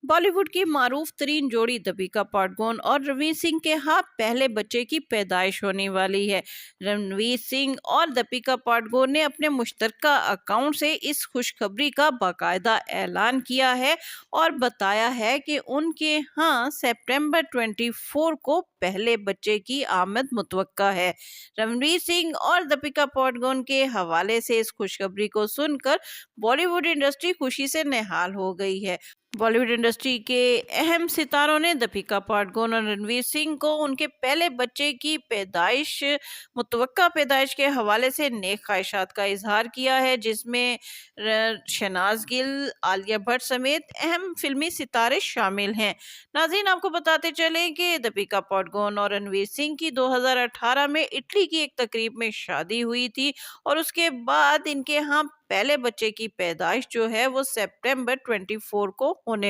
बॉलीवुड की मारूफ तरीन जोड़ी दीपिका पादुकोण और रणवीर सिंह के यहाँ पहले बच्चे की पैदाइश होने वाली है। रणवीर सिंह और दीपिका पादुकोण ने अपने मुश्तरका अकाउंट से इस खुशखबरी का बाकायदा ऐलान किया है और बताया है कि उनके यहाँ सितंबर 24 को पहले बच्चे की आमद मुतवक्का है। रणवीर सिंह और दीपिका पादुकोण के हवाले से इस खुशखबरी को सुनकर बॉलीवुड इंडस्ट्री खुशी से निहाल हो गई है। बॉलीवुड इंडस्ट्री के अहम सितारों ने दीपिका पादुकोण और रणवीर सिंह को उनके पहले बच्चे की मुतवक्का पैदाइश के हवाले से नेक ख्वाहिशात का इजहार किया है, जिसमें शहनाज गिल, आलिया भट्ट समेत अहम फिल्मी सितारे शामिल हैं। नाज़रीन, आपको बताते चलें कि दीपिका पादुकोण और रणवीर सिंह की 2018 में इटली की एक तकरीब में शादी हुई थी और उसके बाद इनके यहाँ पहले बच्चे की पैदाइश जो है वो सितंबर 24 को होने